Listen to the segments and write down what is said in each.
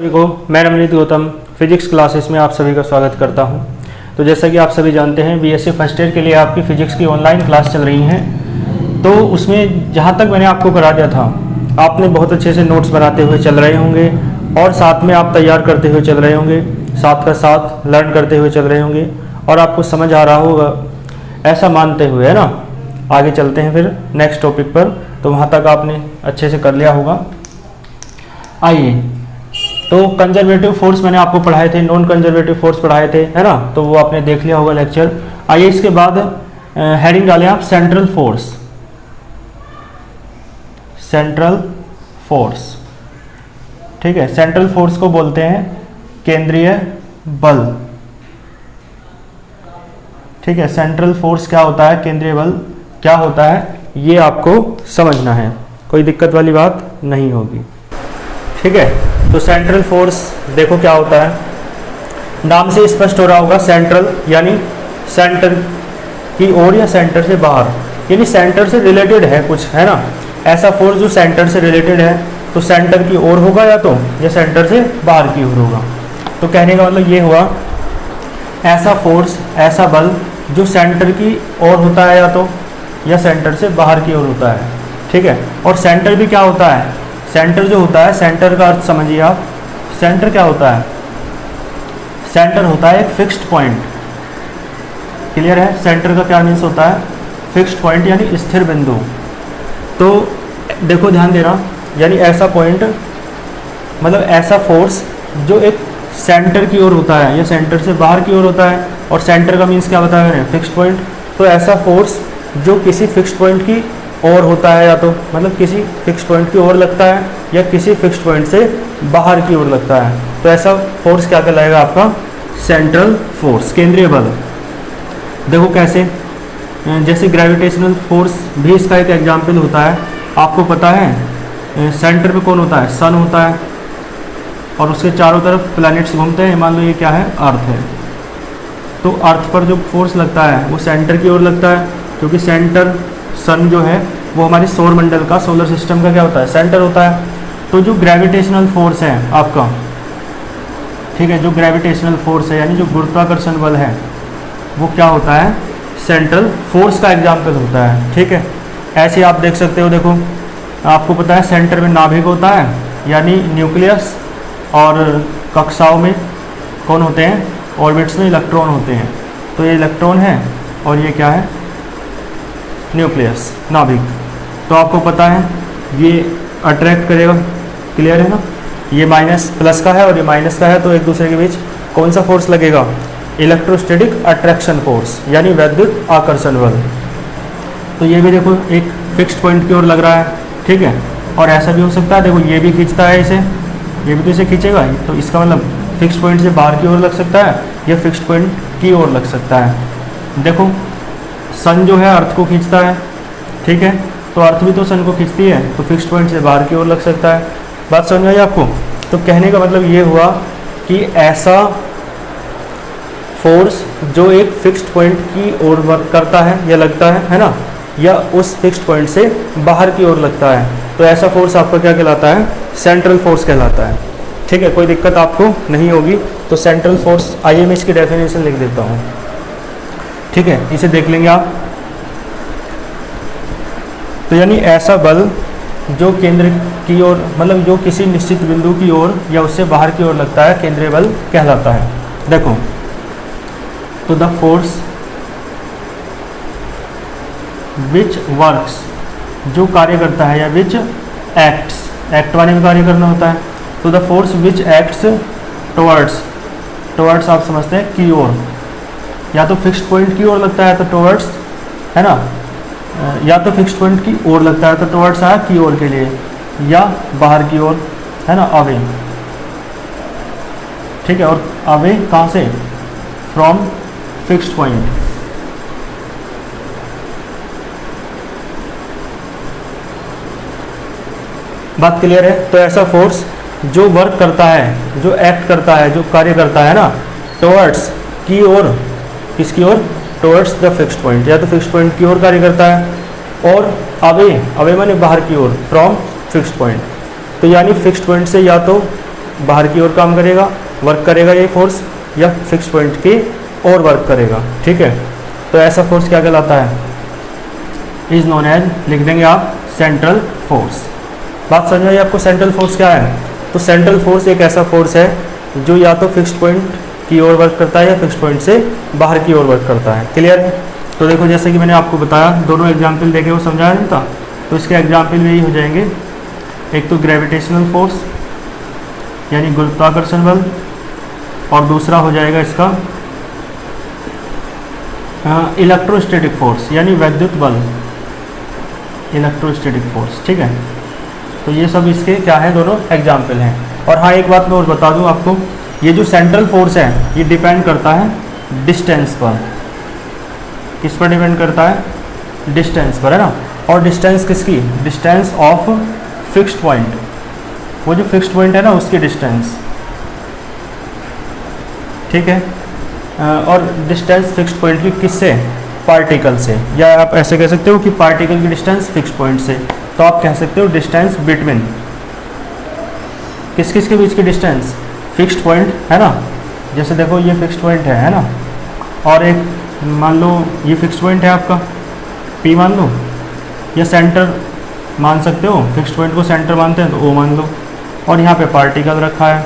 सभी को मैं रमनीत गौतम फिजिक्स क्लासेस में आप सभी का स्वागत करता हूं। तो जैसा कि आप सभी जानते हैं बीएससी फर्स्ट ईयर के लिए आपकी फ़िज़िक्स की ऑनलाइन क्लास चल रही हैं। तो उसमें जहां तक मैंने आपको करा दिया था, आपने बहुत अच्छे से नोट्स बनाते हुए चल रहे होंगे और साथ में आप तैयार करते हुए चल रहे होंगे, साथ का साथ लर्न करते हुए चल रहे होंगे और आपको समझ आ रहा होगा, ऐसा मानते हुए, है ना। आगे चलते हैं फिर नेक्स्ट टॉपिक पर। तो वहाँ तक आपने अच्छे से कर लिया होगा। आइए, तो कंजर्वेटिव फोर्स मैंने आपको पढ़ाए थे, नॉन कंजर्वेटिव फोर्स पढ़ाए थे, है ना। तो वो आपने देख लिया होगा लेक्चर। आइए इसके बाद हेडिंग डालें आप सेंट्रल फोर्स। सेंट्रल फोर्स, ठीक है। सेंट्रल फोर्स को बोलते हैं केंद्रीय बल, ठीक है। सेंट्रल फोर्स क्या होता है, केंद्रीय बल क्या होता है, ये आपको समझना है, कोई दिक्कत वाली बात नहीं होगी, ठीक है। तो सेंट्रल फोर्स देखो क्या होता है, नाम से स्पष्ट हो रहा होगा। सेंट्रल यानी सेंटर की ओर या सेंटर से बाहर, यानी सेंटर से रिलेटेड है कुछ, है ना। ऐसा फोर्स जो सेंटर से रिलेटेड है तो सेंटर की ओर होगा या सेंटर से बाहर की ओर होगा। तो कहने का मतलब ये हुआ, ऐसा फोर्स, ऐसा बल जो सेंटर की ओर होता है या सेंटर से बाहर की ओर होता है, ठीक है। और सेंटर भी क्या होता है, सेंटर जो होता है, सेंटर का अर्थ समझिए आप। सेंटर क्या होता है, सेंटर होता है एक फिक्स्ड पॉइंट, क्लियर है। सेंटर का क्या मीन्स होता है, फिक्स्ड पॉइंट यानी स्थिर बिंदु। तो देखो ध्यान देना, यानी ऐसा पॉइंट, मतलब ऐसा फोर्स जो एक सेंटर की ओर होता है या सेंटर से बाहर की ओर होता है। और सेंटर का मीन्स क्या बताया मैंने, फिक्स्ड पॉइंट। तो ऐसा फोर्स जो किसी फिक्स्ड पॉइंट की ओर होता है, मतलब किसी फिक्स्ड पॉइंट की ओर लगता है या किसी फिक्स्ड पॉइंट से बाहर की ओर लगता है, तो ऐसा फोर्स क्या कहलाएगा आपका, सेंट्रल फोर्स, केंद्रीय बल। देखो कैसे, जैसे ग्रेविटेशनल फोर्स भी इसका एक एग्जाम्पल होता है। आपको पता है सेंटर पे कौन होता है, सन होता है और उसके चारों तरफ प्लैनेट्स घूमते हैं। मान लो ये क्या है, अर्थ है। तो अर्थ पर जो फोर्स लगता है वो सेंटर की ओर लगता है, क्योंकि सेंटर, सन जो है वो हमारे सौर मंडल का, सोलर सिस्टम का क्या होता है, सेंटर होता है। तो जो ग्रेविटेशनल फोर्स है आपका, ठीक है, जो ग्रेविटेशनल फोर्स है यानी जो गुरुत्वाकर्षण बल है, वो क्या होता है, सेंट्रल फोर्स का एग्जाम्पल होता है, ठीक है। ऐसे आप देख सकते हो, देखो आपको पता है सेंटर में नाभिक होता है यानी न्यूक्लियस, और कक्षाओं में कौन होते हैं, ऑर्बिट्स में इलेक्ट्रॉन होते हैं। तो ये इलेक्ट्रॉन है और ये क्या है, न्यूक्लियस, नाभिक। तो आपको पता है ये अट्रैक्ट करेगा, क्लियर है ना। ये माइनस प्लस का है और ये माइनस का है, तो एक दूसरे के बीच कौन सा फोर्स लगेगा, इलेक्ट्रोस्टैटिक अट्रैक्शन फोर्स यानी वैद्युत आकर्षण बल। तो ये भी देखो एक फिक्स्ड पॉइंट की ओर लग रहा है, ठीक है। और ऐसा भी हो सकता है, देखो ये भी खींचता है इसे, ये भी तो इसे खींचेगा, तो इसका मतलब फिक्स्ड पॉइंट से बाहर की ओर लग सकता है या फिक्स्ड पॉइंट की ओर लग सकता है। देखो सन जो है अर्थ को खींचता है, ठीक है, तो अर्थ भी तो सन को खींचती है, तो फिक्स्ड पॉइंट से बाहर की ओर लग सकता है। बात समझ में आई आपको। तो कहने का मतलब ये हुआ कि ऐसा फोर्स जो एक फिक्स्ड पॉइंट की ओर वर्क करता है या लगता है ना, या उस फिक्स्ड पॉइंट से बाहर की ओर लगता है, तो ऐसा फोर्स आपका क्या कहलाता है, सेंट्रल फोर्स कहलाता है, ठीक है। कोई दिक्कत आपको नहीं होगी। तो सेंट्रल फोर्स, आइए मैं इसकी डेफिनेशन लिख देता हूँ, ठीक है, इसे देख लेंगे आप। तो यानी ऐसा बल जो केंद्र की ओर, मतलब जो किसी निश्चित बिंदु की ओर या उससे बाहर की ओर लगता है, केंद्रीय बल कहलाता है। देखो, तो द फोर्स विच वर्क्स, जो कार्य करता है, या विच एक्ट्स, एक्ट वाले में कार्य करना होता है। तो the force which acts towards आप समझते हैं की ओर, या तो फिक्स्ड पॉइंट की ओर लगता है तो टुवर्ड्स, है ना, या तो फिक्स्ड पॉइंट की ओर लगता है तो टुवर्ड्स आया की ओर के लिए, या बाहर की ओर, है ना, अवे, ठीक है। और अवे कहाँ से, फ्रॉम फिक्स्ड पॉइंट। बात क्लियर है। तो ऐसा फोर्स जो वर्क करता है, जो एक्ट करता है, जो कार्य करता है ना, टुवर्ड्स की ओर, किसकी ओर, टुवर्ड्स द फिक्स्ड पॉइंट, या तो फिक्स्ड पॉइंट की ओर कार्य करता है। और अवे, अवे माने बाहर की ओर, फ्रॉम फिक्स्ड पॉइंट। तो यानी फिक्स्ड पॉइंट से या तो बाहर की ओर काम करेगा, वर्क करेगा ये फोर्स, या फिक्स पॉइंट की और वर्क करेगा। ठीक है, तो ऐसा फोर्स क्या कहलाता है, इज नोन एज, लिख देंगे आप सेंट्रल फोर्स। बात समझ में आई आपको सेंट्रल फोर्स क्या है? तो सेंट्रल फोर्स एक ऐसा फोर्स है जो या तो फिक्स्ड पॉइंट की ओर वर्क करता है या फिक्स्ड पॉइंट से बाहर की ओर वर्क करता है। क्लियर है? तो देखो जैसे कि मैंने आपको बताया, दोनों एग्जाम्पल देखे वो समझाया नहीं था, तो इसके एग्जाम्पल में यही हो जाएंगे। एक तो ग्रेविटेशनल फोर्स यानी गुरुत्वाकर्षण बल, और दूसरा हो जाएगा इसका इलेक्ट्रोस्टैटिक फोर्स यानी वैद्युत बल, इलेक्ट्रोस्टैटिक फोर्स। ठीक है, तो ये सब इसके क्या है, दोनों एग्जाम्पल हैं। और हाँ, एक बात मैं और बता दूं आपको, ये जो सेंट्रल फोर्स है ये डिपेंड करता है डिस्टेंस पर। किस पर डिपेंड करता है? डिस्टेंस पर, है ना। और डिस्टेंस किसकी? डिस्टेंस ऑफ फिक्स्ड पॉइंट, वो जो फिक्स्ड पॉइंट है ना उसकी डिस्टेंस। ठीक है, और डिस्टेंस फिक्स्ड पॉइंट की किससे? पार्टिकल से, या आप ऐसे कह सकते हो कि पार्टिकल की डिस्टेंस फिक्स्ड पॉइंट से। तो आप कह सकते हो डिस्टेंस बिटवीन, किस किस के बीच की डिस्टेंस? फिक्स्ड पॉइंट, है ना। जैसे देखो ये फिक्स्ड पॉइंट है ना, और एक मान लो ये फिक्स्ड पॉइंट है आपका P मान लो, या सेंटर मान सकते हो, फिक्स्ड पॉइंट को सेंटर मानते हैं तो O मान लो, और यहाँ पे पार्टिकल रखा है।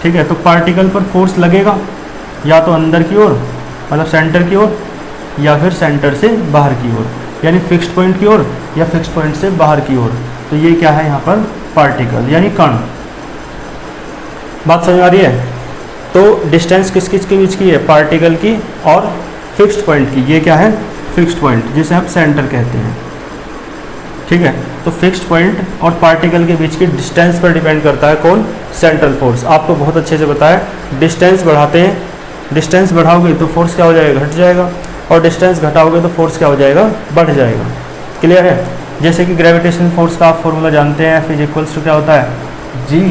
ठीक है, तो पार्टिकल पर फोर्स लगेगा या तो अंदर की ओर, मतलब सेंटर की ओर, या फिर सेंटर से बाहर की ओर, यानी फिक्स्ड पॉइंट की ओर या फिक्स्ड पॉइंट से बाहर की ओर। तो ये क्या है यहाँ पर? पार्टिकल यानी कण। बात समझ आ रही है? तो डिस्टेंस किस किस के बीच की है? पार्टिकल की और फिक्स्ड पॉइंट की। ये क्या है? फिक्स्ड पॉइंट, जिसे हम सेंटर कहते हैं। ठीक है, तो फिक्स्ड पॉइंट और पार्टिकल के बीच की डिस्टेंस पर डिपेंड करता है कौन? Central force. आपको बहुत अच्छे से बताया, डिस्टेंस बढ़ाते हैं, डिस्टेंस बढ़ाओगे तो फोर्स क्या हो जाएगा? घट जाएगा, और डिस्टेंस घटाओगे तो फोर्स क्या हो जाएगा? बढ़ जाएगा। क्लियर है? जैसे कि ग्रेविटेशन फोर्स का आप फॉर्मूला जानते हैं, F इक्वल्स टू क्या होता है? G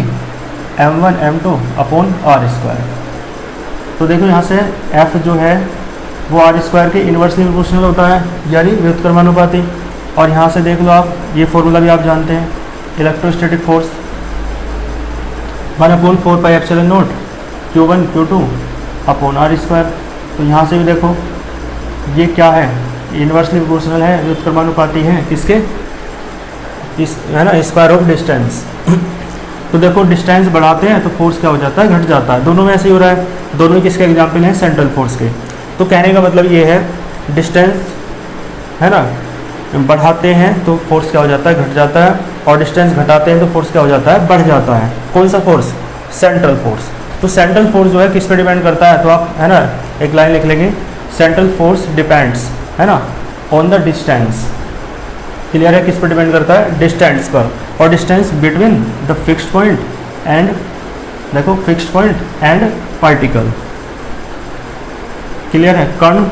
m1 m2 upon r²। तो देखो यहाँ से F जो है वो r² के इन्वर्सली प्रोपोर्शनल होता है, यानी व्युत्क्रमानुपाती। और यहाँ से देख लो आप, ये फॉर्मूला भी आप जानते हैं, electrostatic force 1/4πε0 Q1 Q2 upon r²। तो यहाँ से भी देखो ये क्या है? इन्वर्सली प्रोपोर्शनल है, व्युत्क्रमानुपाती है किसके? इस, है ना, स्क्वायर ऑफ डिस्टेंस। तो देखो डिस्टेंस बढ़ाते हैं तो फोर्स क्या हो जाता है? घट जाता है। दोनों में ऐसे ही हो रहा है, दोनों किसके एग्जाम्पल हैं? सेंट्रल फोर्स के। तो कहने का मतलब ये है, डिस्टेंस, है ना, बढ़ाते हैं तो फोर्स क्या हो जाता है? घट जाता है, और डिस्टेंस घटाते हैं तो फोर्स क्या हो जाता है? बढ़ जाता है। कौन सा फोर्स? Central force. तो सेंट्रल फोर्स जो है किस पर डिपेंड करता है? तो आप, है ना, एक लाइन लिख लेंगे, सेंट्रल फोर्स डिपेंड्स, है ना, ऑन द डिस्टेंस। क्लियर है? किस पर डिपेंड करता है? डिस्टेंस पर, और distance between the fixed point and, देखो fixed point and particle. Clear है? कण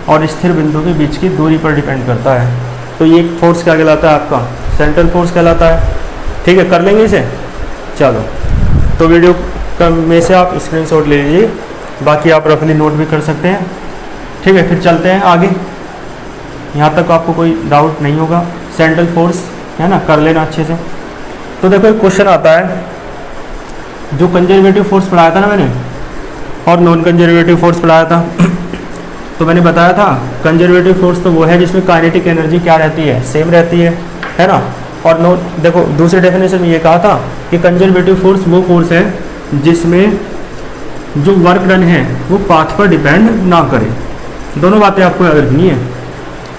और स्थिर बिंदु के बीच की दूरी पर डिपेंड करता है। तो ये फोर्स क्या कहलाता है? आपका सेंट्रल फोर्स कहलाता है। ठीक है, कर लेंगे इसे। चलो, तो वीडियो में से आप स्क्रीनशॉट ले लीजिए, बाकी आप रफली नोट भी कर सकते हैं। ठीक है, फिर चलते हैं आगे। यहाँ तक आपको कोई डाउट नहीं होगा। सेंट्रल फोर्स, है ना, कर लेना अच्छे से। तो देखो एक क्वेश्चन आता है, जो कंजर्वेटिव फोर्स पढ़ाया था ना मैंने, और नॉन कंजर्वेटिव फोर्स पढ़ाया था। तो मैंने बताया था कंजर्वेटिव फोर्स तो वो है जिसमें काइनेटिक एनर्जी क्या रहती है? सेम रहती है ना। और नॉन, देखो दूसरे डेफिनेशन में ये कहा था कि कंजर्वेटिव फोर्स वो फोर्स है जिसमें जो वर्क डन है वो पाथ पर डिपेंड ना करे। दोनों बातें आपको याद रखनी है।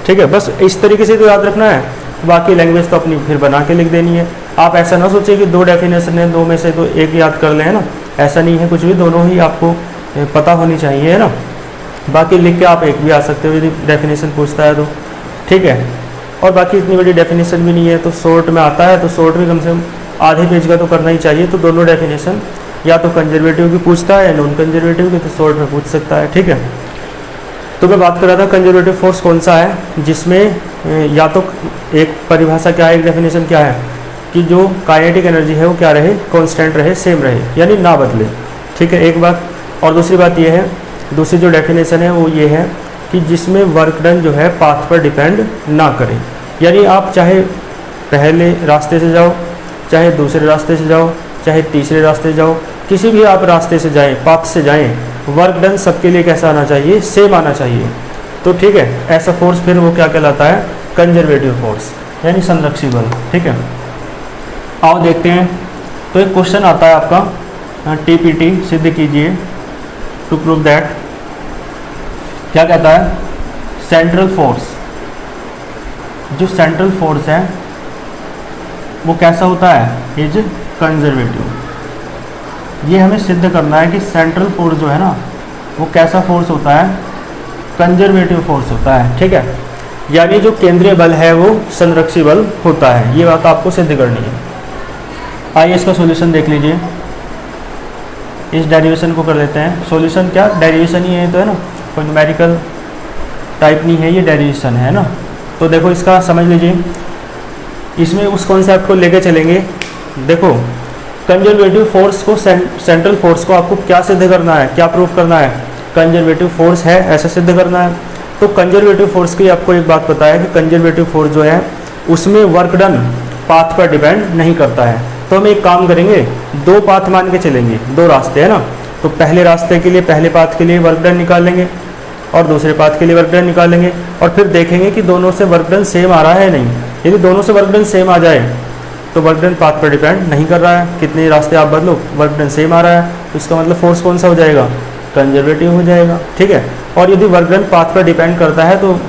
ठीक है, बस इस तरीके से तो याद रखना है, बाकी लैंग्वेज तो अपनी फिर बना के लिख देनी है। आप ऐसा ना सोचिए कि दो डेफिनेशन है, दो में से तो एक याद कर लें, है ना, ऐसा नहीं है कुछ भी, दोनों ही आपको पता होनी चाहिए, है ना। बाकी लिख के आप एक भी आ सकते हो यदि डेफिनेशन पूछता है तो। ठीक है, और बाकी इतनी बड़ी डेफिनेशन भी नहीं है, तो शॉर्ट में आता है तो शॉर्ट में कम से कम आधे पेज का तो करना ही चाहिए। तो दोनों डेफिनेशन या तो कंजर्वेटिव की पूछता है या नॉन कंजर्वेटिव की, तो शॉर्ट में पूछ सकता है। ठीक है, तो मैं बात कर रहा था कंजर्वेटिव फोर्स कौन सा है जिसमें या तो एक परिभाषा क्या है, एक डेफिनेशन क्या है कि जो काइनेटिक एनर्जी है वो क्या रहे? कांस्टेंट रहे, सेम रहे, यानी ना बदले। ठीक है, एक बात। और दूसरी बात ये है, दूसरी जो डेफिनेशन है वो ये है कि जिसमें वर्क डन जो है पाथ पर डिपेंड ना करे, यानी आप चाहे पहले रास्ते से जाओ चाहे दूसरे रास्ते से जाओ, चाहे तीसरे रास्ते से जाओ, किसी भी आप रास्ते से जाएं, पाथ से जाएं, वर्क डन सबके लिए कैसा आना चाहिए, सेम आना चाहिए। तो ठीक है, ऐसा फोर्स फिर वो क्या कहलाता है, कंजर्वेटिव फोर्स यानी संरक्षी बल। ठीक है, आओ देखते हैं। तो एक क्वेश्चन आता है आपका टीपीटी, सिद्ध कीजिए टू प्रूव दैट। क्या कहता है, सेंट्रल फोर्स, जो सेंट्रल फोर्स है वो कैसा होता है, इज कंजर्वेटिव। ये हमें सिद्ध करना है कि सेंट्रल फोर्स जो है ना वो कैसा फोर्स होता है, कंजर्वेटिव फोर्स होता है। ठीक है, यानी जो केंद्रीय बल है वो संरक्षी बल होता है। ये बात आपको सिद्ध करनी है। आइए इसका सॉल्यूशन देख लीजिए। इस डेरिवेशन को कर लेते हैं। सॉल्यूशन क्या, डेरिवेशन ही है तो है ना, कोई न्यूमेरिकल टाइप नहीं है, ये डेरिवेशन है ना। तो देखो इसका समझ लीजिए, इसमें उस कॉन्सेप्ट को लेके चलेंगे। देखो कंजर्वेटिव फोर्स को, सेंट्रल फोर्स को आपको क्या सिद्ध करना है, क्या प्रूफ करना है, कंजर्वेटिव फोर्स है ऐसा सिद्ध करना है। तो कंजर्वेटिव फोर्स की आपको एक बात पता है कि कंजर्वेटिव फोर्स जो है उसमें वर्क डन पाथ पर डिपेंड नहीं करता है। तो हम एक काम करेंगे, दो पाथ मान के चलेंगे, दो रास्ते है ना। तो पहले रास्ते के लिए, पहले पाथ के लिए वर्क डन निकाल लेंगे और दूसरे पाथ के लिए वर्क डन निकालेंगे और फिर देखेंगे कि दोनों से वर्क डन सेम आ रहा है नहीं। यदि दोनों से वर्क डन सेम आ जाए तो वर्क डन पाथ पर डिपेंड नहीं कर रहा है, कितने रास्ते आप बदलो वर्क डन सेम आ रहा है, तो इसका मतलब फोर्स कौन सा हो जाएगा, कंजर्वेटिव हो जाएगा। ठीक है, और यदि वर्क डन पाथ पर डिपेंड करता है तो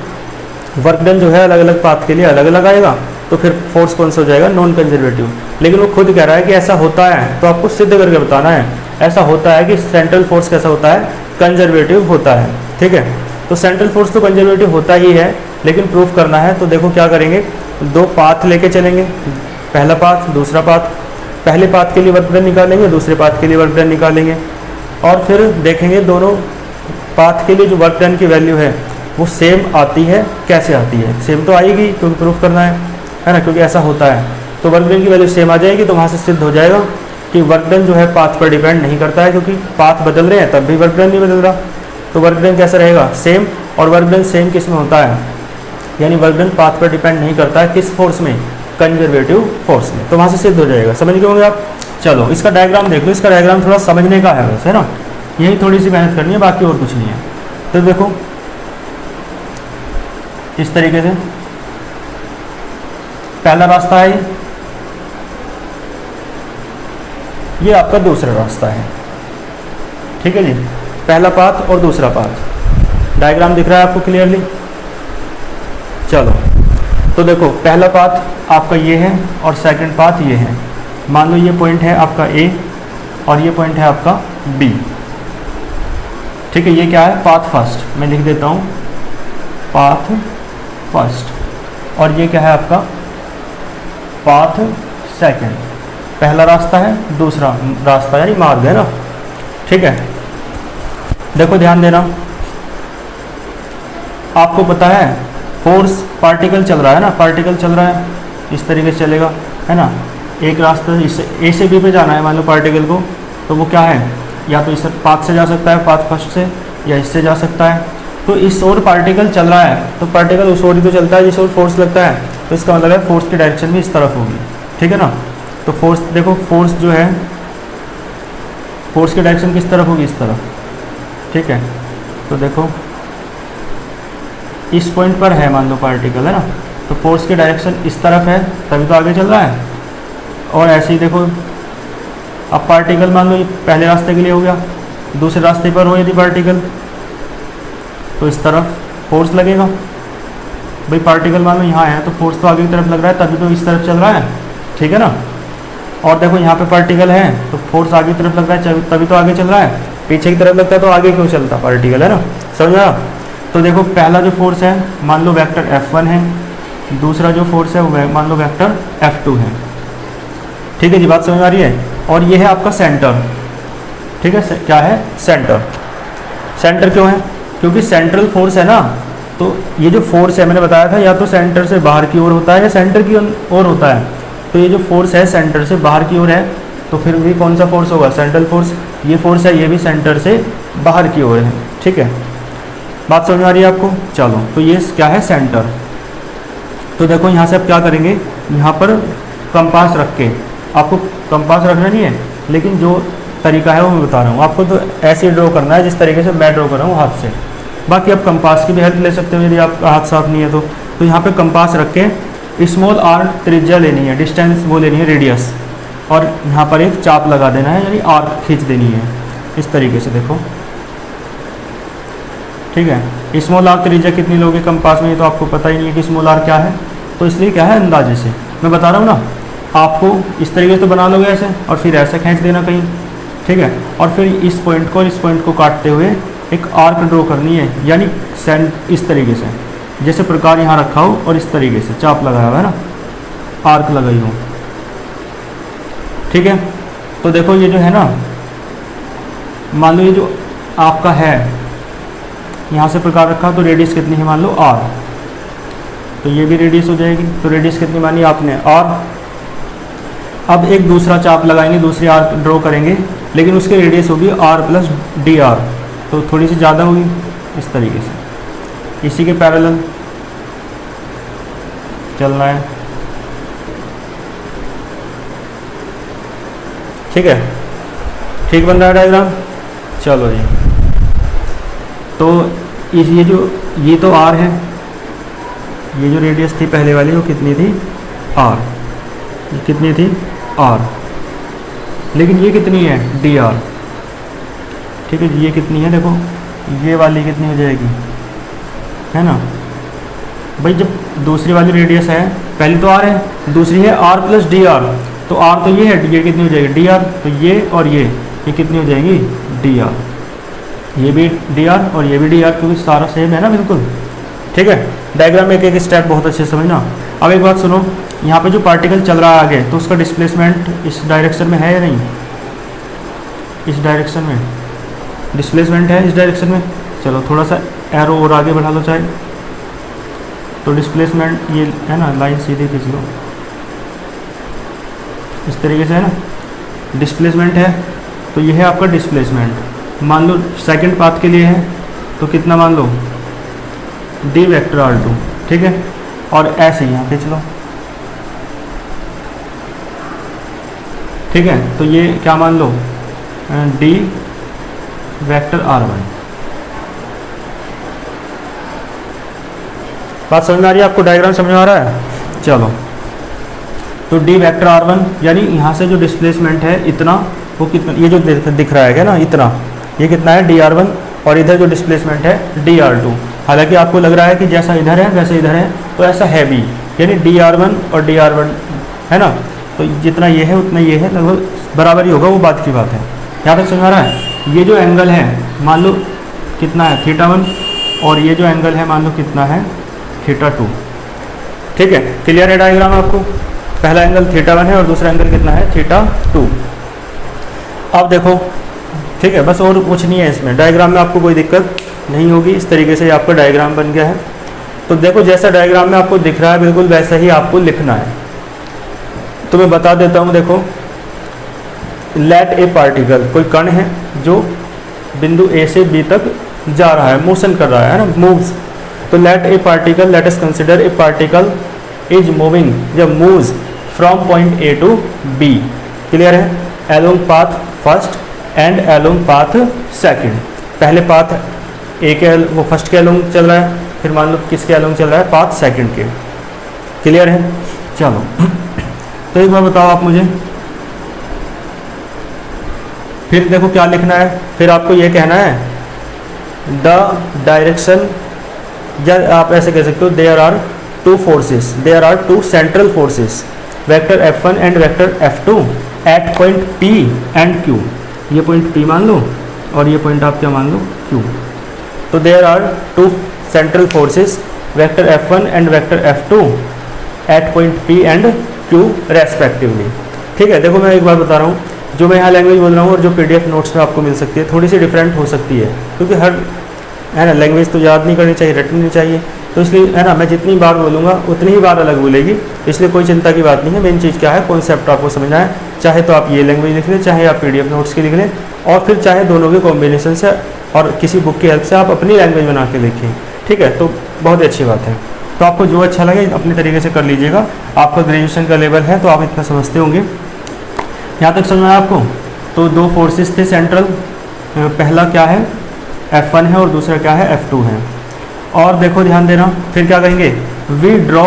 वर्क डन जो है अलग अलग पाथ के लिए अलग अलग आएगा, तो फिर फोर्स कौन सा हो जाएगा, नॉन कंजर्वेटिव। लेकिन वो खुद कह रहा है कि ऐसा होता है, तो आपको सिद्ध करके बताना है ऐसा होता है कि सेंट्रल फोर्स कैसा होता है, कंजर्वेटिव होता है। ठीक है, तो सेंट्रल फोर्स तो कंजर्वेटिव होता ही है, लेकिन प्रूफ करना है। तो देखो क्या करेंगे, दो पाथ लेके चलेंगे, पहला पाथ दूसरा पाथ। पहले पाथ के लिए वर्क डन निकालेंगे, दूसरे पाथ के लिए वर्क डन निकालेंगे और फिर देखेंगे दोनों पाथ के लिए जो वर्क डन की वैल्यू है वो सेम आती है, कैसे आती है, सेम तो आएगी क्योंकि प्रूफ करना है ना, क्योंकि ऐसा होता है। तो वर्क डन की वैल्यू सेम आ जाएगी, तो वहाँ से सिद्ध हो जाएगा कि वर्क डन जो है पाथ पर डिपेंड नहीं करता है, क्योंकि पाथ बदल रहे हैं तब भी वर्क डन नहीं बदल रहा। तो वर्क डन कैसा रहेगा, सेम। और वर्क डन सेम किस में होता है, यानी वर्क डन पाथ पर डिपेंड नहीं करता है, किस फोर्स में, कंजर्वेटिव फोर्स में। तो वहाँ से सिद्ध हो जाएगा। समझ गए होंगे आप। चलो इसका डायग्राम देख लो। इसका डायग्राम थोड़ा समझने का है वैसे, है ना, यही थोड़ी सी मेहनत करनी है, बाकी और कुछ नहीं है। तो देखो इस तरीके से पहला रास्ता है, ये आपका दूसरा रास्ता है। ठीक है जी, पहला पाथ और दूसरा पाथ। डायग्राम दिख रहा है आपको क्लियरली। चलो तो देखो पहला पाथ आपका ये है और सेकंड पाथ ये है। मान लो ये पॉइंट है आपका ए और ये पॉइंट है आपका बी। ठीक है, ये क्या है, पाथ फर्स्ट। मैं लिख देता हूँ पाथ फर्स्ट। और ये क्या है आपका, पाथ सेकंड। पहला रास्ता है, दूसरा रास्ता यानी मार्ग है ना। ठीक है, देखो ध्यान देना, आपको पता है फोर्स पार्टिकल चल रहा है ना, पार्टिकल चल रहा है इस तरीके से चलेगा, है ना। एक रास्ता इससे ए से बी पे जाना है मान लो पार्टिकल को, तो वो क्या है, या तो इस पाथ से जा सकता है, पाथ फर्स्ट से, या इससे जा सकता है। तो इस ओर पार्टिकल चल रहा है तो पार्टिकल उस ओर ही तो चलता है जिस ओर फोर्स लगता है, तो इसका मतलब है फोर्स की डायरेक्शन भी इस तरफ होगी। ठीक है ना। तो फोर्स देखो, फोर्स जो है, फोर्स की डायरेक्शन किस तरफ होगी, इस तरफ। ठीक है, तो देखो इस पॉइंट पर है मान लो पार्टिकल, है ना, तो फोर्स की डायरेक्शन इस तरफ है तभी तो आगे चल रहा है। और ऐसे ही देखो अब पार्टिकल मान लो ये पहले रास्ते के लिए हो गया, दूसरे रास्ते पर हो यदि पार्टिकल, तो इस तरफ फोर्स लगेगा। भाई पार्टिकल मान लो यहाँ है तो फोर्स तो आगे की तरफ लग रहा है तभी तो इस तरफ चल रहा है। ठीक है ना। और देखो यहाँ पे पार्टिकल है तो फोर्स आगे की तरफ लग रहा है तभी तो आगे चल रहा है, पीछे की तरफ लगता है तो आगे क्यों चलता पार्टिकल, है ना। समझा। तो देखो पहला जो फोर्स है मान लो वेक्टर F1 है, दूसरा जो फोर्स है वो मान लो वेक्टर F2 है। ठीक है जी, बात समझ आ रही है। और ये है आपका सेंटर। ठीक है, क्या है, सेंटर। सेंटर क्यों है, क्योंकि सेंट्रल फोर्स है ना, तो ये जो फोर्स है मैंने बताया था या तो सेंटर से बाहर की ओर होता है या सेंटर की ओर होता है। तो ये जो फोर्स है सेंटर से बाहर की ओर है, तो फिर भी कौन सा फोर्स होगा, सेंट्रल फोर्स। ये फोर्स है ये भी सेंटर से बाहर की ओर है। ठीक है, बात समझ आ रही है आपको। चलो तो ये क्या है, सेंटर। तो देखो यहाँ से आप क्या करेंगे, यहाँ पर कंपास रख के आपको कंपास रखना नहीं है, लेकिन जो तरीका है वो मैं बता रहा हूँ आपको। तो ऐसे ड्रॉ करना है जिस तरीके से मैं ड्रॉ कर रहा हूँ हाथ से। बाकी आप कंपास की भी हेल्प ले सकते हो यदि आपका हाथ साफ नहीं है तो यहाँ पे कंपास रख के स्मॉल आर त्रिज्या लेनी है, डिस्टेंस वो लेनी है रेडियस, और यहाँ पर एक चाप लगा देना है, यानी आर्क खींच देनी है इस तरीके से। देखो ठीक है, स्मॉल आर त्रिज्या कितनी लोगे कंपास में, ये तो आपको पता ही नहीं है कि स्मॉल आर क्या है, तो इसलिए क्या है अंदाजे से मैं बता रहा हूँ ना। आपको इस तरीके से तो बना लोगे ऐसे, और फिर ऐसे खींच देना कहीं, ठीक है, और फिर इस पॉइंट को इस पॉइंट को काटते हुए एक आर्क ड्रॉ करनी है, यानी इस तरीके से, जैसे प्रकार यहाँ रखा हो और इस तरीके से चाप लगाया हुआ है ना, आर्क लगाई हो, ठीक है। तो देखो ये जो है ना, मान लो ये जो आपका है यहाँ से प्रकार रखा, तो रेडियस कितनी है मान लो आर, तो ये भी रेडियस हो जाएगी। तो रेडियस कितनी मानी आपने आर। अब एक दूसरा चाप लगाएंगे, दूसरी आर्क ड्रॉ करेंगे, लेकिन उसकी रेडियस होगी आर प्लस डी आर, तो थोड़ी सी ज़्यादा होगी इस तरीके से, इसी के पैरेलल चलना है, ठीक है। ठीक बन रहा है डायग्राम, चलो जी। तो ये तो आर है, ये जो रेडियस थी पहले वाली वो कितनी थी आर, ये कितनी थी आर, लेकिन ये कितनी है डी आर, ठीक है। ये कितनी है देखो, ये वाली कितनी हो जाएगी, है ना भाई। जब दूसरी वाली रेडियस है, पहली तो आर है, दूसरी है आर प्लस डी आर, तो आर तो ये है, ये कितनी हो जाएगी डी आर, तो ये और ये कितनी हो जाएगी डी आर, ये भी डी आर और ये भी डी आर, क्योंकि सारा सेम है ना बिल्कुल, ठीक है। डायग्राम में एक एक स्टेप बहुत अच्छे से समझना। अब एक बात सुनो, यहाँ पे जो पार्टिकल चल रहा है आगे, तो उसका डिस्प्लेसमेंट इस डायरेक्शन में है या नहीं, इस डायरेक्शन में डिस्प्लेसमेंट है, इस डायरेक्शन में। चलो थोड़ा सा एरो और आगे बढ़ा लो चाहे, तो डिस्प्लेसमेंट ये है ना, लाइन सीधी खींच लो इस तरीके से, है ना डिस्प्लेसमेंट है। तो ये है आपका डिस्प्लेसमेंट, मान लो सेकंड पाथ के लिए है, तो कितना मान लो डी वेक्टर आर टू, ठीक है। और ऐसे यहाँ खींच लो, ठीक है। तो ये क्या मान लो डी वेक्टर आर वन। बात समझ में आ रही है आपको, डायग्राम समझ में आ रहा है, चलो। तो डी वेक्टर आर वन, यानी यहाँ से जो डिस्प्लेसमेंट है इतना, वो कितना, ये जो दिख रहा है क्या ना इतना, ये कितना है डी आर वन, और इधर जो डिस्प्लेसमेंट है डी आर टू। हालांकि आपको लग रहा है कि जैसा इधर है वैसे इधर है, तो ऐसा है भी, यानी डी आर वन और डी आर वन है ना, तो जितना ये है उतना ये है, लगभग बराबर ही होगा, वो बात की बात है। यहाँ तक समझ आ रहा है। ये जो एंगल है मान लो कितना है थीटा वन, और ये जो एंगल है मान लो कितना है थीटा टू, ठीक है। क्लियर है डायग्राम आपको, पहला एंगल थीटा वन है और दूसरा एंगल कितना है थीटा टू। अब देखो, ठीक है, बस और कुछ नहीं है इसमें, डायग्राम में आपको कोई दिक्कत नहीं होगी। इस तरीके से आपका डायग्राम बन गया है। तो देखो जैसा डायग्राम में आपको दिख रहा है बिल्कुल वैसा ही आपको लिखना है। तो मैं बता देता हूँ, देखो लेट ए पार्टिकल, कोई कण है जो बिंदु ए से बी तक जा रहा है, मोशन कर रहा है ना, मूव्स। तो let a particle, let us consider a particle is moving, जब moves from point A to B, clear है, along path first and along path second. पहले पाथ ए के वो फर्स्ट के एलोंग चल रहा है, फिर मान लो किसके एलोंग चल रहा है पाथ सेकंड के, क्लियर है। चलो तो एक बार बताओ आप मुझे, फिर देखो क्या लिखना है, फिर आपको ये कहना है द डायरेक्शन, या आप ऐसे कह सकते हो there are two forces, there are two central forces, vector F1 and vector F2 at point P and Q। ये पॉइंट P मान लो और ये पॉइंट आप क्या मान लो Q। तो there are two central forces, vector F1 and vector F2 at point P and Q respectively, ठीक है। देखो मैं एक बार बता रहा हूँ, जो मैं यहाँ लैंग्वेज बोल रहा हूँ और जो PDF नोट्स में आपको मिल सकती है थोड़ी सी डिफरेंट हो सकती है, क्योंकि हर है ना लैंग्वेज तो याद नहीं करनी चाहिए, रटनी नहीं चाहिए, तो इसलिए है ना मैं जितनी बार बोलूँगा उतनी ही बार अलग बोलेगी, इसलिए कोई चिंता की बात नहीं है। मेन चीज़ क्या है, कॉन्सेप्ट आपको समझना है, चाहे तो आप ये लैंग्वेज लिख लें, चाहे आप PDF नोट्स की लिख लें, और फिर चाहे दोनों के कॉम्बिनेशन से और किसी बुक की हेल्प से आप अपनी लैंग्वेज बना के लिखें, ठीक है। तो बहुत ही अच्छी बात है। तो आपको जो अच्छा लगे अपने तरीके से कर लीजिएगा। आपका ग्रेजुएशन का लेवल है तो आप इतना समझते होंगे, यहाँ तक समझ में आया आपको? तो दो फोर्सेस थे सेंट्रल, पहला क्या है F1 है और दूसरा क्या है F2 है। और देखो ध्यान देना, फिर क्या कहेंगे, we draw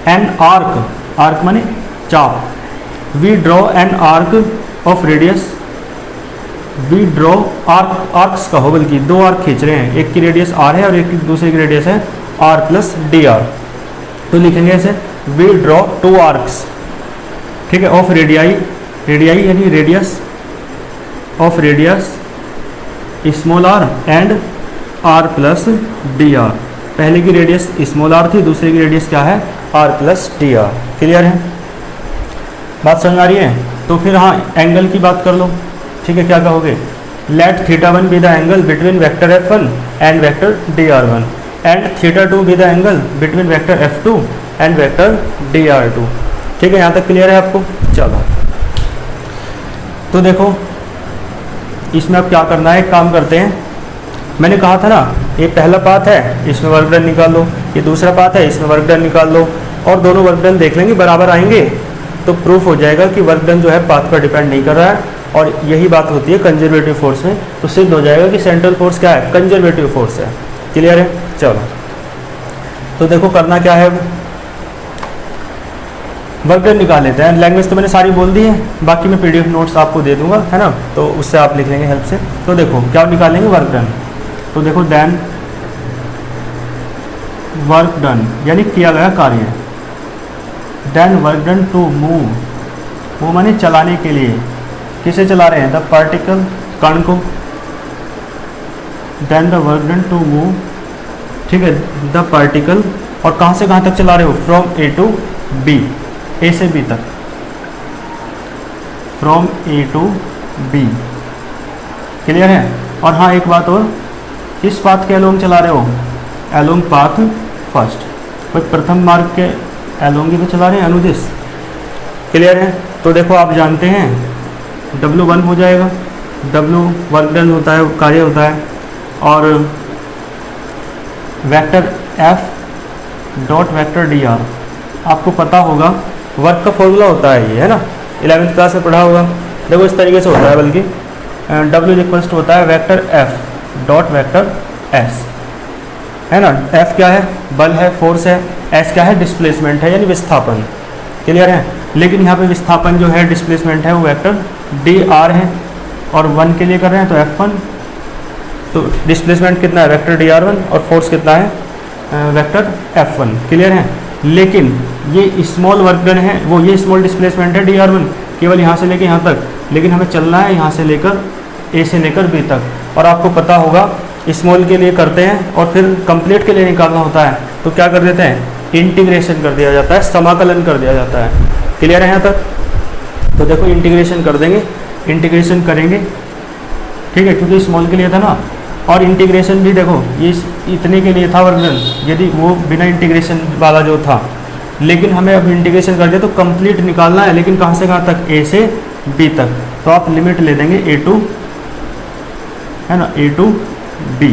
an arc, arc माने चाप, we draw an arc of radius, we draw arc, arcs का हो बल्कि दो आर्क खींच रहे हैं, एक की रेडियस r है और एक की दूसरे की रेडियस है r प्लस डी आर। तो लिखेंगे ऐसे, वी ड्रॉ टू आर्क्स, ठीक है, ऑफ रेडियाई, रेडियाई यानी radius, of radius small r and r plus D R. पहले की रेडियस स्मॉल r थी, दूसरे की रेडियस क्या है r plus D R. Clear है, बात समझ आ रही है? तो फिर हाँ एंगल की बात कर लो, ठीक है, क्या कहोगे, let θ1 be the angle between vector F1 and vector dr1 and θ2 be the angle between vector F2 and vector dr2। ठीक है, यहाँ तक क्लियर है आपको? चलो तो देखो इसमें अब क्या करना है, एक काम करते हैं, मैंने कहा था ना ये पहला पाथ है, इसमें वर्क डन निकाल लो, ये दूसरा पाथ है, इसमें वर्क डन निकाल लो, और दोनों वर्क डन देख लेंगे बराबर आएंगे तो प्रूफ हो जाएगा कि वर्क डन जो है पाथ पर डिपेंड नहीं कर रहा है। और यही बात होती है कंजर्वेटिव फोर्स में, तो सिद्ध हो जाएगा कि सेंट्रल फोर्स क्या है, कंजर्वेटिव फोर्स है। क्लियर है? चलो तो देखो करना क्या है, वर्क डन निकाल लेते हैं। लैंग्वेज तो मैंने सारी बोल दी है, बाकी मैं पीडीएफ नोट्स आपको दे दूंगा, है ना, तो उससे आप लिख लेंगे हेल्प से। तो देखो क्या निकालेंगे, वर्क डन। तो देखो देन वर्क डन यानी किया गया कार्य, then work done to move, वो माने चलाने के लिए, किसे चला रहे हैं, द पार्टिकल, कण को, then the work done to move, ठीक है, द पार्टिकल, और कहाँ से कहाँ तक चला रहे हो, from A to B, A से बी तक, from A to B. Clear है? और हाँ एक बात और, किस पाथ के अलोंग चला रहे हो, अलोंग पाथ फर्स्ट, कोई प्रथम मार्ग के अलोंग ही तो चला रहे हैं, अनुदिश। क्लियर है? तो देखो आप जानते हैं W1 हो जाएगा, W वर्क डन होता है, कार्य होता है, और vector F dot vector D R, आपको पता होगा वर्क का फॉर्मूला होता है ये, है ना, 11वीं क्लास में पढ़ा होगा। देखो इस तरीके से होता है, बल्कि W इक्वल्स टू होता है vector F dot vector S, है ना। F क्या है, बल है, फोर्स है, S क्या है, डिस्प्लेसमेंट है यानी विस्थापन। क्लियर है? लेकिन यहाँ पे विस्थापन जो है, डिस्प्लेसमेंट है, वो वेक्टर dr है, और 1 के लिए कर रहे हैं तो F1, तो डिस्प्लेसमेंट कितना है, वेक्टर dr1, और फोर्स कितना है, वेक्टर F1। क्लियर है? लेकिन ये स्मॉल वर्क डन है, वो ये स्मॉल डिस्प्लेसमेंट है dr1, केवल यहाँ से लेकर यहाँ तक, लेकिन हमें चलना है यहाँ से लेकर A से लेकर B तक। और आपको पता होगा स्मॉल के लिए करते हैं और फिर कंप्लीट के लिए निकालना होता है, तो क्या कर देते हैं, इंटीग्रेशन कर दिया जाता है, समाकलन कर दिया जाता है। क्लियर है यहाँ तक? तो देखो इंटीग्रेशन कर देंगे, इंटीग्रेशन करेंगे, ठीक है, क्योंकि स्मॉल के लिए था ना, और इंटीग्रेशन भी देखो ये इतने के लिए था वर्क डन, यदि वो बिना इंटीग्रेशन वाला जो था, लेकिन हमें अब इंटीग्रेशन कर दिया तो कंप्लीट निकालना है, लेकिन कहाँ से कहाँ तक, A से B तक। तो आप लिमिट ले देंगे A टू, है ना, A टू B।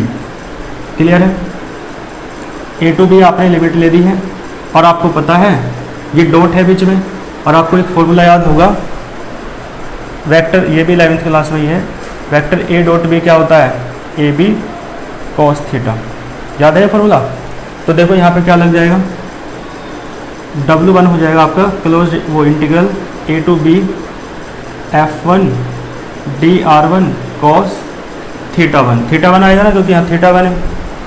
क्लियर है? A टू B आपने लिमिट ले दी है, और आपको पता है ये डॉट है बीच में, और आपको एक फॉर्मूला याद होगा, वेक्टर, ये भी 11वीं क्लास में ही है, वेक्टर A डॉट B क्या होता है, AB cos थीटा। याद है फॉर्मूला? तो देखो यहाँ पे क्या लग जाएगा, W1 हो जाएगा आपका क्लोज, वो integral A to B F1 dr1 cos θ1, θ1 आएगा ना, क्योंकि यहाँ θ1 है,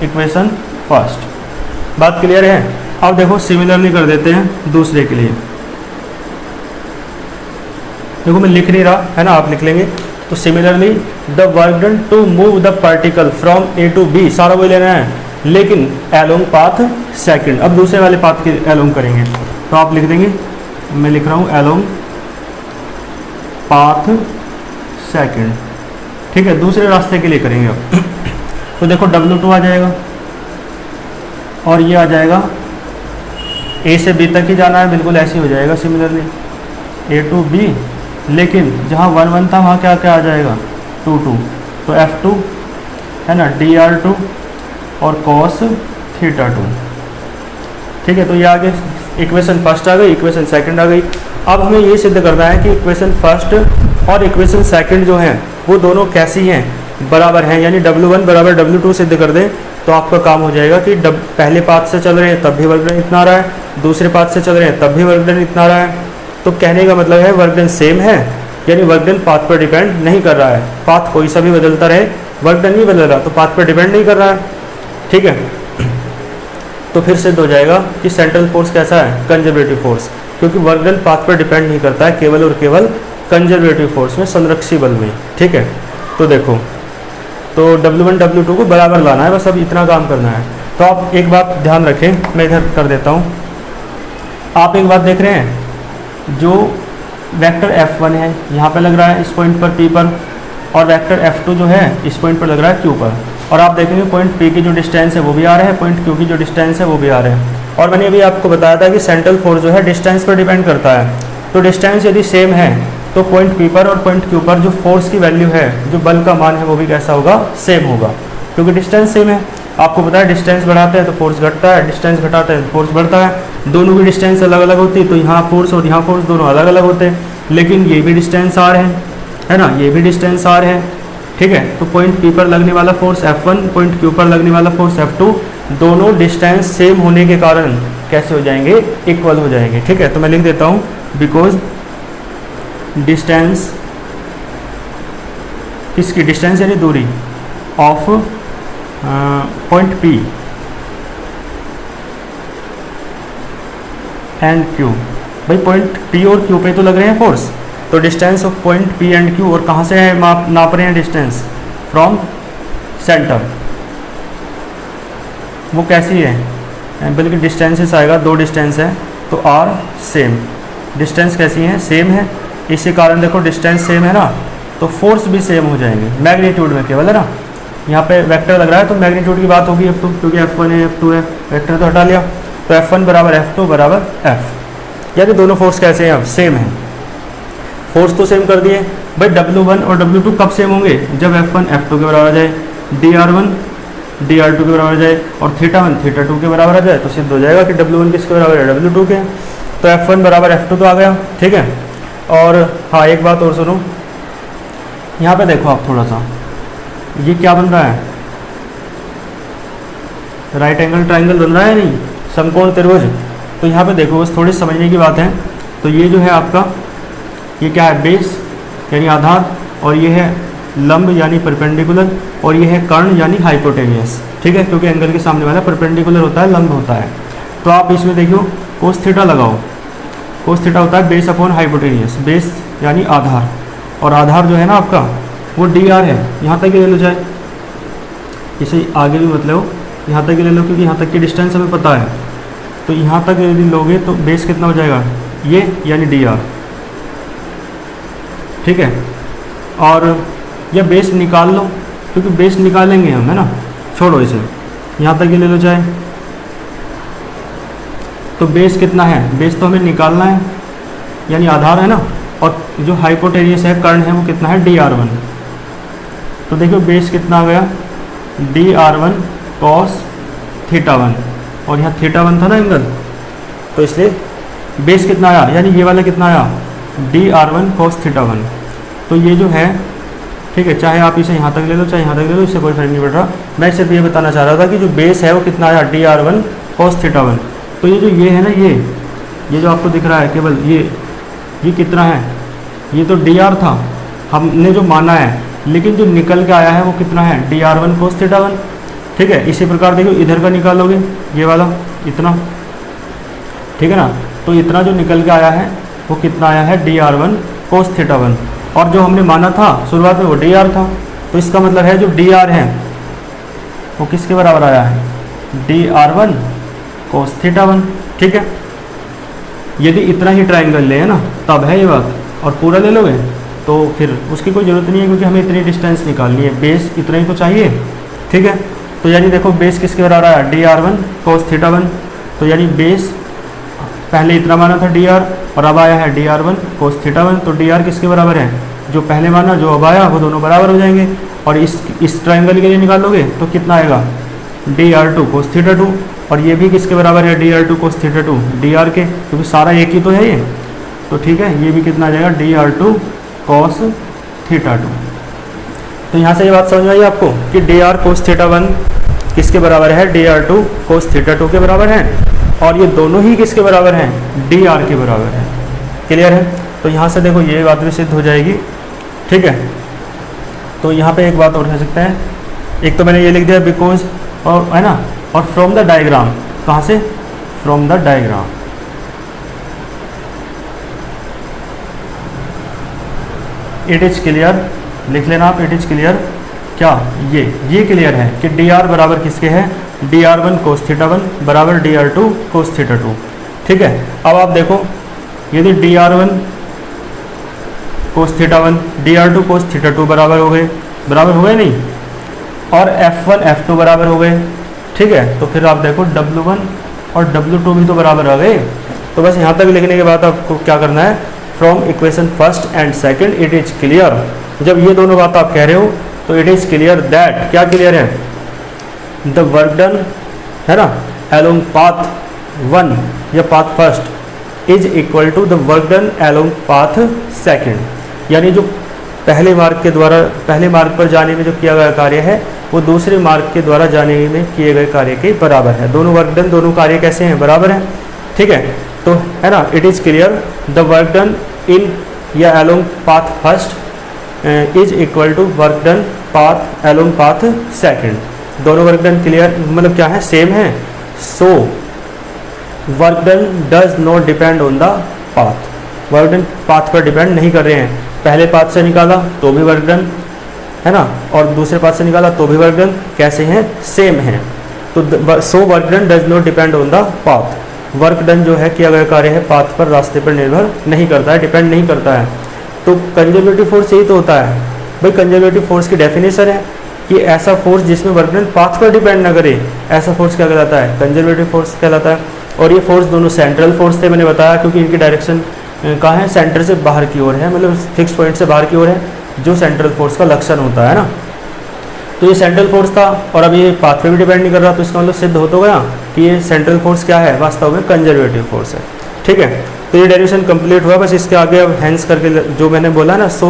इक्वेशन फर्स्ट। बात क्लियर है? अब देखो सिमिलरली कर देते हैं दूसरे के लिए। देखो मैं लिख नहीं रहा, है ना, आप लिख लेंगे। तो similarly the work done to move the particle from A to B, सारा वही लेना है, लेकिन एलोंग पाथ सेकंड। अब दूसरे वाले पाथ के एलोंग करेंगे, तो आप लिख देंगे, मैं लिख रहा हूँ एलोंग पाथ सेकंड, ठीक है, दूसरे रास्ते के लिए करेंगे अब। तो देखो W2 आ जाएगा, और ये आ जाएगा A से B तक ही जाना है, बिल्कुल ऐसे ही हो जाएगा सिमिलरली A टू B, लेकिन जहाँ 1 1 था वहाँ क्या क्या आ जाएगा, 2 2, तो F2 है ना, dr2 और cos θ2। ठीक है, तो ये आगे इक्वेशन फर्स्ट आ गई, इक्वेशन सेकंड आ गई, अब हमें ये सिद्ध करना है कि इक्वेशन फर्स्ट और इक्वेशन सेकंड जो है वो दोनों कैसी हैं, बराबर हैं, यानी W1 बराबर W2 सिद्ध कर दें तो आपका काम हो जाएगा कि पहले पाथ से चल रहे हैं तब भी वर्क डन इतना आ रहा है, दूसरे पाथ से चल रहे हैं तब भी वर्क डन इतना आ रहा है। तो कहने का मतलब है वर्क डन सेम है, यानी वर्क डन पाथ पर डिपेंड नहीं कर रहा है। पाथ कोई सा भी बदलता रहे, वर्क डन नहीं बदल रहा तो पाथ पर डिपेंड नहीं कर रहा है। ठीक है, तो फिर सिद्ध हो जाएगा कि सेंट्रल फोर्स कैसा है, कंजर्वेटिव फोर्स, क्योंकि वर्क डन पाथ पर डिपेंड नहीं करता है, केवल और केवल कंजर्वेटिव फोर्स में, संरक्षी बल में। ठीक है, तो देखो, तो W1 W2 को बराबर लाना है, बस अब इतना काम करना है। तो आप एक बात ध्यान रखें, मैं इधर कर देता हूँ। आप एक बात देख रहे हैं, जो वेक्टर F1 है यहाँ पे लग रहा है इस पॉइंट पर P पर, और वेक्टर F2 जो है इस पॉइंट पर लग रहा है Q पर, और आप देखेंगे पॉइंट P की जो डिस्टेंस है वो भी आ रहा है, पॉइंट Q की जो डिस्टेंस है वो भी आ रहे हैं। और मैंने अभी आपको बताया था कि सेंट्रल फोर्स जो है डिस्टेंस पर डिपेंड करता है। तो डिस्टेंस यदि सेम है तो पॉइंट P पर और पॉइंट Q पर जो फोर्स की वैल्यू है, जो बल का मान है, वो भी कैसा होगा, सेम होगा, क्योंकि डिस्टेंस सेम है। आपको पता है डिस्टेंस बढ़ाते हैं तो फोर्स घटता है, डिस्टेंस घटाते हैं तो फोर्स बढ़ता है। दोनों की डिस्टेंस अलग अलग होती है तो यहाँ फोर्स और यहाँ फोर्स दोनों अलग अलग होते हैं, लेकिन ये भी डिस्टेंस R है ना, ये भी डिस्टेंस R है। ठीक है, तो पॉइंट P पर लगने वाला फोर्स F1, पॉइंट Q पर लगने वाला फोर्स F2, दोनों डिस्टेंस सेम होने के कारण कैसे हो जाएंगे, इक्वल हो जाएंगे। ठीक है, तो मैं लिख देता हूँ, बिकॉज डिस्टेंस, किसकी डिस्टेंस यानी दूरी, of point P and Q। भाई पॉइंट P और Q पे तो लग रहे हैं फोर्स, तो distance of point P and Q, और कहाँ से है नाप रहे हैं डिस्टेंस, फ्रॉम सेंटर। वो कैसी है, बल्कि डिस्टेंसेस आएगा, दो डिस्टेंस है तो R सेम, डिस्टेंस कैसी है, सेम है। इसी कारण देखो डिस्टेंस सेम है ना, तो फोर्स भी सेम हो जाएंगे, मैग्नीट्यूड में केवल, है ना। यहाँ पे वेक्टर लग रहा है तो मैग्नीट्यूड की बात होगी अब तो, क्योंकि F1 है F2 है, वेक्टर तो हटा लिया, तो F1 बराबर F2 बराबर F, यानी दोनों फोर्स कैसे हैं, अब सेम है। फोर्स तो सेम कर दिए। भाई W1 और W2 कब सेम होंगे, जब F1 F2 के बराबर आ जाए, DR1 DR2 के बराबर आ जाए, और θ1 θ2 के बराबर आ जाए, तो सिद्ध हो जाएगा कि W1 किसके बराबर है, W2 के। तो F1 बराबर F2 तो आ गया। ठीक है, और हाँ एक बात और सुनो, यहाँ पे देखो आप थोड़ा सा, ये क्या बन रहा है, राइट एंगल ट्राइंगल बन रहा है, नहीं समकोण त्रिभुज। तो यहाँ पे देखो, बस थोड़ी समझने की बात है। तो ये जो है आपका, ये क्या है, बेस यानी आधार, और ये है लंब यानी परपेंडिकुलर, और ये है कर्ण यानी हाइपोटेनियस। ठीक है, क्योंकि एंगल के सामने वाला परपेंडिकुलर होता है, लंब होता है। तो आप इसमें देखो कोस थीटा लगाओ, कोस थीटा होता है बेस अपॉन हाइपोटेनियस, बेस यानी आधार, और आधार जो है ना आपका वो DR है। यहाँ तक ही ले लो, चाहे इसे आगे भी मत लो, यहाँ तक ही ले लो, क्योंकि यहाँ तक की डिस्टेंस हमें पता है। तो यहाँ तक यदि लोगे तो बेस कितना हो जाएगा, ये यानी DR। ठीक है, और यह बेस निकाल लो, क्योंकि बेस निकालेंगे हम, है ना, छोड़ो इसे, यहाँ तक ही ले लो चाहे। तो बेस कितना है, बेस तो हमें निकालना है, यानी आधार है ना, और जो हाइपोटेनियस है, कर्ण है, वो कितना है, DR1। तो देखो बेस कितना आ गया, DR1 cos θ1, और यहाँ θ1 था ना एंगल, तो इसलिए बेस कितना आया, यानी ये वाला कितना आया, DR1 cos θ1। तो ये जो है, ठीक है, चाहे आप इसे यहाँ तक ले लो चाहे यहाँ तक ले लो, इससे कोई फर्क नहीं पड़ रहा। मैं सिर्फ ये बताना चाह रहा था कि जो बेस है वो कितना आया, DR1 cos θ1। तो ये जो ये है ना, ये जो आपको दिख रहा है केवल ये कितना है, ये तो DR था हमने जो माना है, लेकिन जो निकल के आया है वो कितना है, DR1 cos θ1। ठीक है, इसी प्रकार देखो इधर का निकालोगे, ये वाला इतना, ठीक है ना, तो इतना जो निकल के आया है वो कितना आया है, DR1 cos θ1, और जो हमने माना था शुरुआत में वो DR था। तो इसका मतलब है जो DR है वो किसके बराबर आया है, DR1 cos θ1। ठीक है, यदि इतना ही ट्राइंगल ले, है ना, तब है ये बात, और पूरा ले लोगे तो फिर उसकी कोई ज़रूरत नहीं है, क्योंकि हमें इतनी डिस्टेंस निकालनी है, बेस इतना ही तो चाहिए। ठीक है, तो यानी देखो बेस किसके बराबर आया, DR1 cos θ1। तो यानी बेस पहले इतना माना था DR, और अब आया है DR1 cos θ1। तो DR किसके बराबर है, जो पहले माना जो अब आया, वो दोनों बराबर हो जाएंगे। और इस ट्राइंगल के लिए निकालोगे तो कितना आएगा, DR2 cos θ2, और ये भी किसके बराबर है, DR2 cos θ2, DR के, क्योंकि सारा एक ही तो है ये। तो ठीक है, ये भी कितना आ जाएगा dr2 cos θ2। तो यहाँ से ये बात समझ में आई आपको कि dr cos θ1 किसके बराबर है, dr2 cos θ2 के बराबर है, और ये दोनों ही किसके बराबर हैं, dr के बराबर है। क्लियर है? तो यहाँ से देखो ये बात भी सिद्ध हो जाएगी। ठीक है, तो यहाँ पे एक बात और कह सकते हैं, एक तो मैंने ये लिख दिया बिकॉज, और है ना, और फ्रॉम द डायग्राम, कहाँ से, from the diagram. It is clear, लिख लेना आप, इट इज क्लियर। क्या ये क्लियर है कि dr बराबर किसके है, dr1 cos θ1 बराबर dr2 cos θ2। ठीक है, अब आप देखो यदि dr1 cos θ1 dr2 cos θ2 बराबर हो गए नहीं, और f1 f2 बराबर हो गए। ठीक है, तो फिर आप देखो w1 और w2 भी तो बराबर आ गए। तो बस यहाँ तक लिखने के बाद आपको क्या करना है, फ्रॉम equation first and second it is clear. जब ये दोनों बात आप कह रहे हो तो इट इज क्लियर दैट, क्या क्लियर है, द वर्क डन, है ना, एलोंग पाथ 1 या path first is equal to the work done along path second. यानी जो पहले मार्ग पर जाने में जो किया गया कार्य है वो दूसरे मार्ग के द्वारा जाने में किए गए कार्य के बराबर है। दोनों वर्क डन, दोनों कार्य कैसे हैं, बराबर हैं। ठीक है, तो है ना, it is clear the work done in या along path first is equal to work done path along path second. दोनों वर्क डन क्लियर, मतलब क्या है, सेम है। So work done does not depend on the path, work done path पर depend नहीं कर रहे हैं। पहले पाथ से निकाला तो भी वर्क डन, है ना, और दूसरे पाथ से निकाला तो भी वर्क डन, कैसे हैं, सेम हैं। तो सो work done does not depend on the path, work done जो है किया गया कार्य है पाथ पर, रास्ते पर निर्भर नहीं करता है, डिपेंड नहीं करता है। तो कंजर्वेटिव फोर्स यही तो होता है भाई, कंजर्वेटिव फोर्स की डेफिनेशन है कि ऐसा फोर्स जिसमें वर्क डन पाथ पर डिपेंड ना करे, ऐसा फोर्स क्या कहलाता है, कंजर्वेटिव फोर्स कहलाता है। और ये फोर्स दोनों सेंट्रल फोर्स थे, मैंने बताया, क्योंकि इनकी डायरेक्शन कहाँ है, सेंटर से बाहर की ओर है, मतलब फिक्स पॉइंट से बाहर की ओर है, जो सेंट्रल फोर्स का लक्षण होता है ना। तो ये सेंट्रल फोर्स था, और अब ये पाथ पे भी डिपेंड नहीं कर रहा, तो इसका मतलब सिद्ध हो तो गया कि ये सेंट्रल फोर्स क्या है, वास्तव में कंजर्वेटिव फोर्स है। ठीक है, तो ये डेरिवेशन कंप्लीट हुआ। बस इसके आगे अब हैंस करके जो मैंने बोला ना, so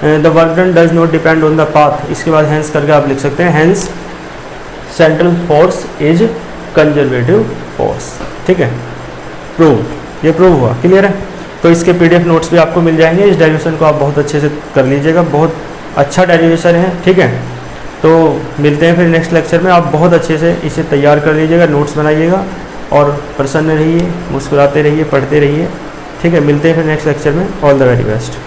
the work done does not depend on the path, इसके बाद हैंस करके आप लिख सकते हैं, hence central force is conservative force. ठीक है, प्रूव, ये प्रूव हुआ। क्लियर है? तो इसके PDF नोट्स भी आपको मिल जाएंगे। इस डेरिवेशन को आप बहुत अच्छे से कर लीजिएगा, बहुत अच्छा डेरिवेशन है। ठीक है, तो मिलते हैं फिर नेक्स्ट लेक्चर में। आप बहुत अच्छे से इसे तैयार कर लीजिएगा, नोट्स बनाइएगा, और प्रसन्न रहिए, मुस्कुराते रहिए, पढ़ते रहिए। ठीक है, मिलते हैं फिर नेक्स्ट लेक्चर में। All the very best.